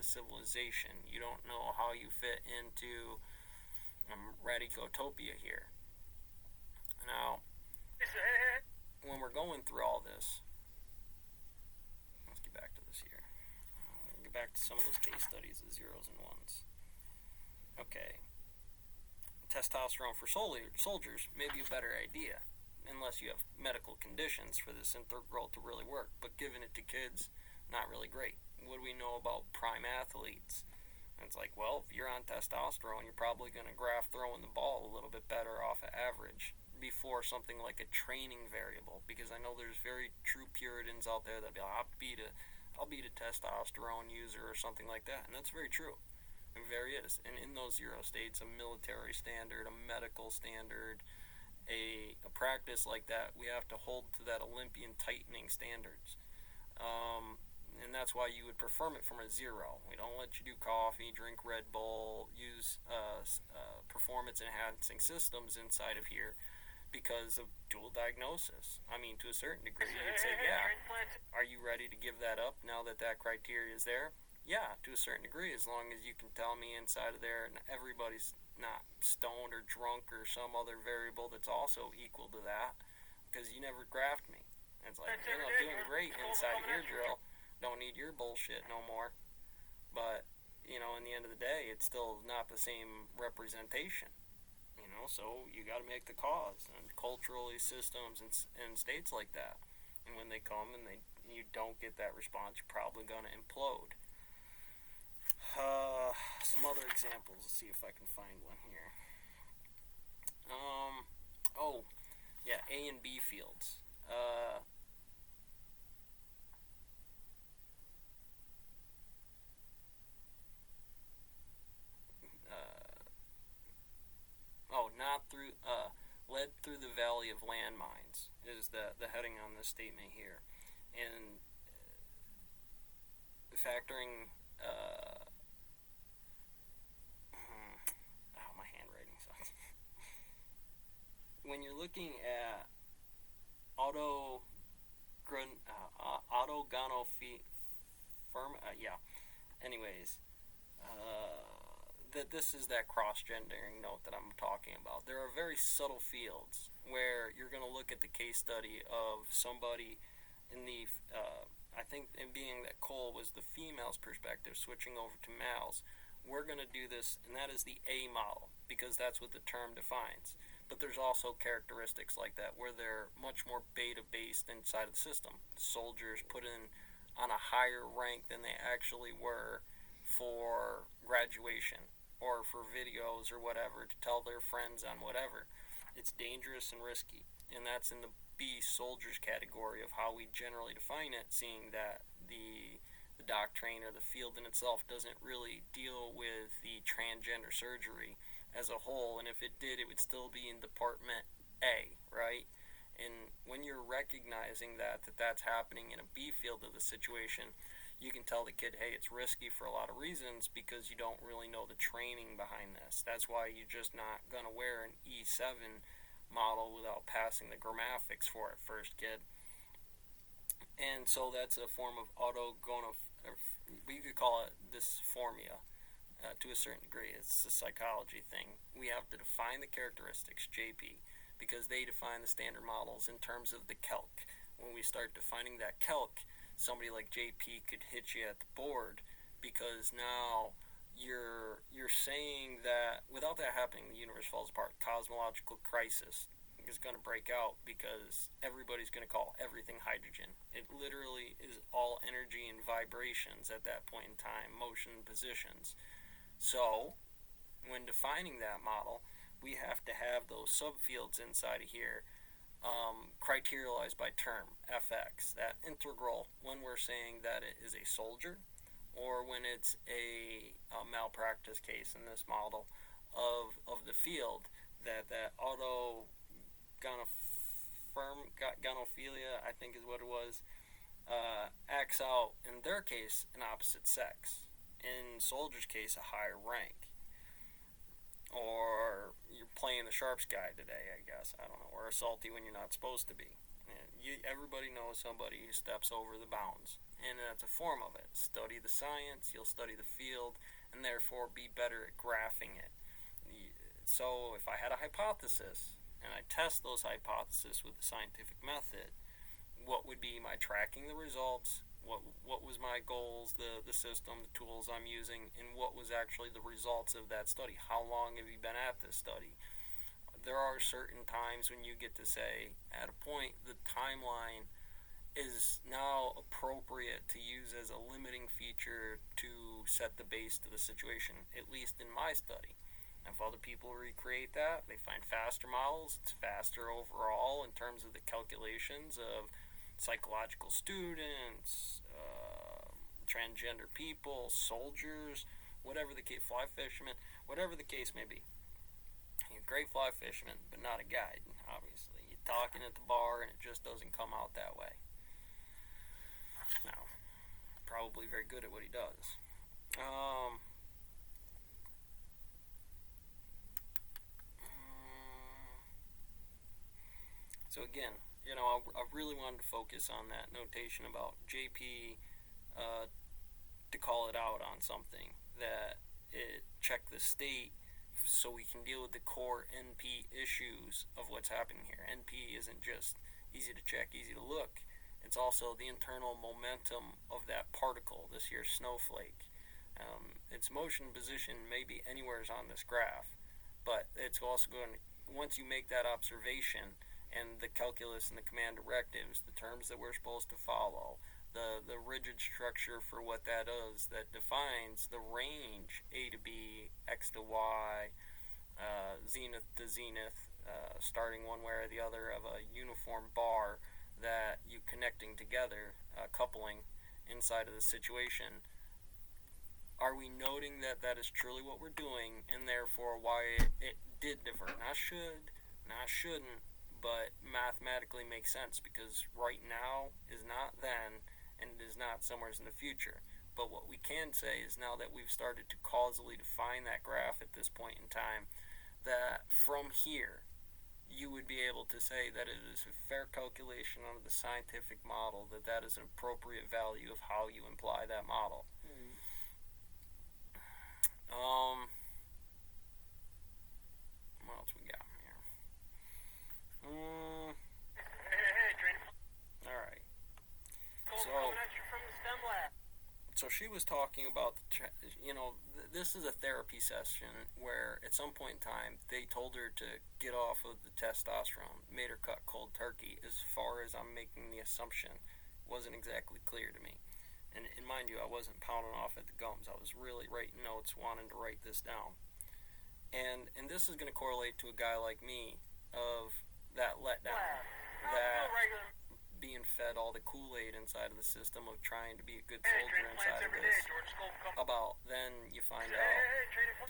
civilization. You don't know how you fit into Radicotopia here. Now, when we're going through all this, let's get back to this here. Get back to some of those case studies of zeros and ones. Okay, testosterone for soldiers may be a better idea, unless you have medical conditions for this integral to really work. But giving it to kids, not really great. What do we know about prime athletes? And it's like, well, if you're on testosterone, you're probably going to graph throwing the ball a little bit better off of average before something like a training variable. Because I know there's very true Puritans out there that be like, I'll beat a testosterone user or something like that. And that's very true. It very is. And in those zero states, a military standard, a medical standard, a practice like that, we have to hold to that Olympian tightening standards. And that's why you would perform it from a zero. We don't let you do coffee, drink Red Bull, use performance enhancing systems inside of here because of dual diagnosis. I mean, to a certain degree, you'd say, yeah, are you ready to give that up now that that criteria is there? Yeah, to a certain degree, as long as you can tell me inside of there and everybody's not stoned or drunk or some other variable that's also equal to that, because you never graphed me. And it's like, doing great inside of your drill. Don't need your bullshit no more. But, in the end of the day, it's still not the same representation. So you got to make the cause. And culturally, systems and states like that. And when they come and you don't get that response, you're probably going to implode. Some other examples. Let's see if I can find one here. A and B fields. Not through. Led through the valley of landmines is the heading on this statement here, and factoring. My handwriting sucks. When you're looking at Anyways, that this is that cross-gendering note that I'm talking about. There are very subtle fields where you're going to look at the case study of somebody in the, I think, in being that Cole was the female's perspective, switching over to males. We're going to do this, and that is the A model, because that's what the term defines. But there's also characteristics like that where they're much more beta-based inside of the system. Soldiers put in on a higher rank than they actually were for graduation or for videos or whatever to tell their friends on whatever. It's dangerous and risky, and that's in the B soldiers category of how we generally define it, seeing that the doctrine or the field in itself doesn't really deal with the transgender surgery as a whole, and if it did, it would still be in Department A, right? And when you're recognizing that that's happening in a B field of the situation, you can tell the kid, hey, it's risky for a lot of reasons because you don't really know the training behind this. That's why you're just not going to wear an E7 model without passing the grammatics for it first, kid. And so that's a form of we could call it dysphoria to a certain degree. It's a psychology thing. We have to define the characteristics, JP, because they define the standard models in terms of the calc. When we start defining that calc, somebody like JP could hit you at the board because now you're saying that without that happening, the universe falls apart. Cosmological crisis is going to break out because everybody's going to call everything hydrogen. It literally is all energy and vibrations at that point in time, motion, positions. So when defining that model, we have to have those subfields inside of here criterialized by term, fx, that integral when we're saying that it is a soldier or when it's a malpractice case in this model of the field, that autogonophilia, I think is what it was, acts out, in their case, an opposite sex. In soldiers' case, a higher rank. Or you're playing the sharps guy today, I guess. I don't know. Or salty when you're not supposed to be. Everybody knows somebody who steps over the bounds, and that's a form of it. Study the science, you'll study the field, and therefore be better at graphing it. So if I had a hypothesis and I test those hypotheses with the scientific method, what would be my tracking the results? What was my goals, the system, the tools I'm using, and what was actually the results of that study? How long have you been at this study? There are certain times when you get to say, at a point, the timeline is now appropriate to use as a limiting feature to set the base to the situation, at least in my study. If other people recreate that, they find faster models, it's faster overall in terms of the calculations of psychological students, transgender people, soldiers, whatever the case, fly fishermen, whatever the case may be. You're a great fly fisherman, but not a guide, obviously. You're talking at the bar and it just doesn't come out that way. Now, probably very good at what he does. So again, I really wanted to focus on that notation about JP to call it out on something, that it check the state so we can deal with the core NP issues of what's happening here. NP isn't just easy to check, easy to look. It's also the internal momentum of that particle, this here snowflake. Its motion position may be anywhere on this graph, but it's also going to, once you make that observation, and the calculus and the command directives, the terms that we're supposed to follow, the rigid structure for what that is, that defines the range A to B, X to Y, zenith to zenith, starting one way or the other of a uniform bar that you connecting together, coupling inside of the situation. Are we noting that that is truly what we're doing, and therefore why it did differ? Not should, not shouldn't, but mathematically makes sense, because right now is not then and it is not somewhere in the future. But what we can say is, now that we've started to causally define that graph at this point in time, that from here you would be able to say that it is a fair calculation under the scientific model, that that is an appropriate value of how you imply that model. What else we got here? Alright. So she was talking about, this is a therapy session where at some point in time they told her to get off of the testosterone, made her cut cold turkey. As far as I'm making the assumption, wasn't exactly clear to me. And mind you, I wasn't pounding off at the gums. I was really writing notes, wanting to write this down. And this is going to correlate to a guy like me, of that letdown, that being fed all the Kool-Aid inside of the system of trying to be a good soldier inside of this, about then you find out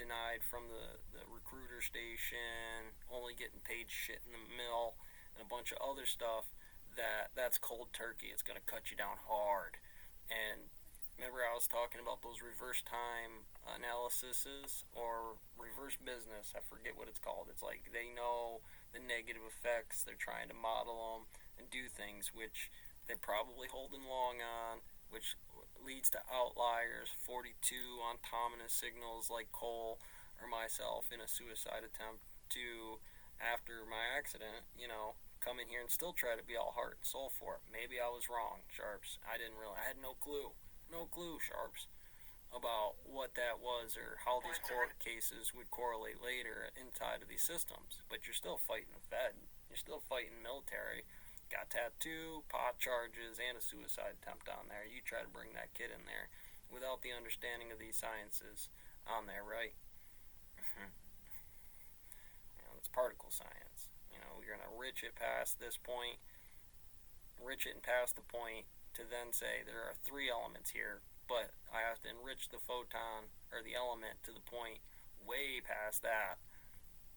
denied from the recruiter station, only getting paid shit in the mill, and a bunch of other stuff, that's cold turkey. It's going to cut you down hard. And remember I was talking about those reverse time analyses, or reverse business, I forget what it's called. It's like they know the negative effects, they're trying to model them and do things which they're probably holding long on, which leads to outliers, 42 autonomous signals like Cole or myself in a suicide attempt, to after my accident, come in here and still try to be all heart and soul for it. Maybe I was wrong, Sharps. I had no clue, Sharps, about what that was or how these court cases would correlate later inside of these systems. But you're still fighting the Fed. You're still fighting military. Got tattoo, pot charges, and a suicide attempt on there. You try to bring that kid in there without the understanding of these sciences on there, right? It's particle science. You're going to rich it past this point, rich it and past the point, to then say there are three elements here, but I have to enrich the photon or the element to the point way past that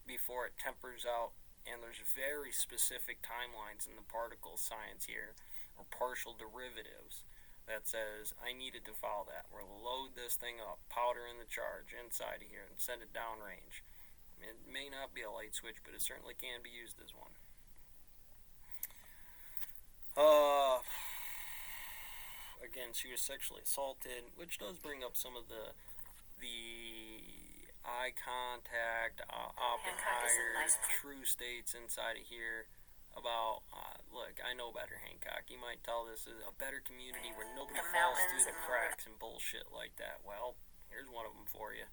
before it tempers out. And there's very specific timelines in the particle science here, or partial derivatives, that says I needed to follow that. We're going to load this thing up, powder in the charge inside of here, and send it downrange. It may not be a light switch, but it certainly can be used as one. Uh, Again, she was sexually assaulted, which does bring up some of the eye contact, often higher nice true states inside of here about, look, I know better, Hancock. You might tell this is a better community where nobody falls through the cracks and bullshit like that. Well, here's one of them for you.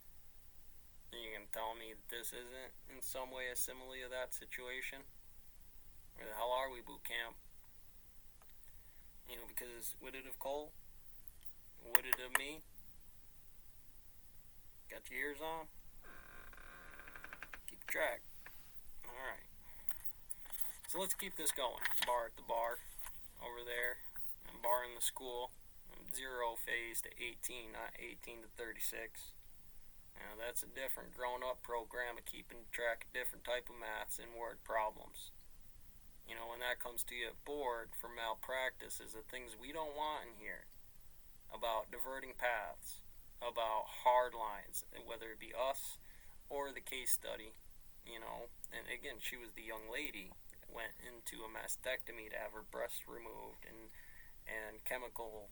And you can tell me that this isn't in some way a simile of that situation? Where the hell are we, boot camp? You know, because would it have Cole? Would it have me? Got your ears on? Keep track. Alright. So let's keep this going. Bar at the bar over there. And bar in the school. 0 phase to 18, not 18 to 36. Now that's a different grown-up program of keeping track of different type of maths and word problems. You know, when that comes to you at board for malpractice is the things we don't want in here. About diverting paths. About hard lines. Whether it be us or the case study. You know, and again, she was the young lady that went into a mastectomy to have her breasts removed and chemical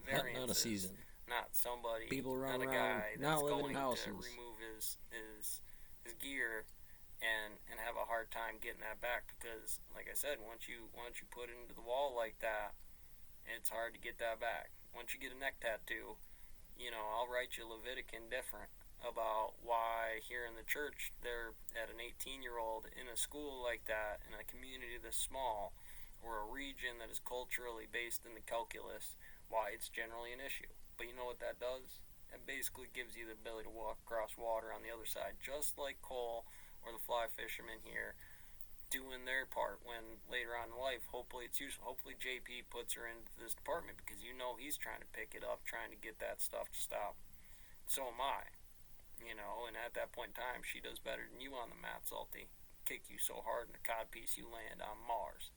variances. Not a season. Not somebody, people run not a around, guy not that's living going in houses. to remove his gear and have a hard time getting that back because, like I said, once you put it into the wall like that, it's hard to get that back. Once you get a neck tattoo, you know, I'll write you Levitican different about why here in the church they're at an 18-year-old in a school like that in a community this small or a region that is culturally based in the calculus, why it's generally an issue. But you know what that does? It basically gives you the ability to walk across water on the other side, just like Cole or the fly fishermen here doing their part when later on in life, hopefully it's useful. Hopefully JP puts her into this department because you know he's trying to pick it up, trying to get that stuff to stop. So am I. You know, and at that point in time, she does better than you on the mat, Salty. Kick you so hard in the codpiece you land on Mars.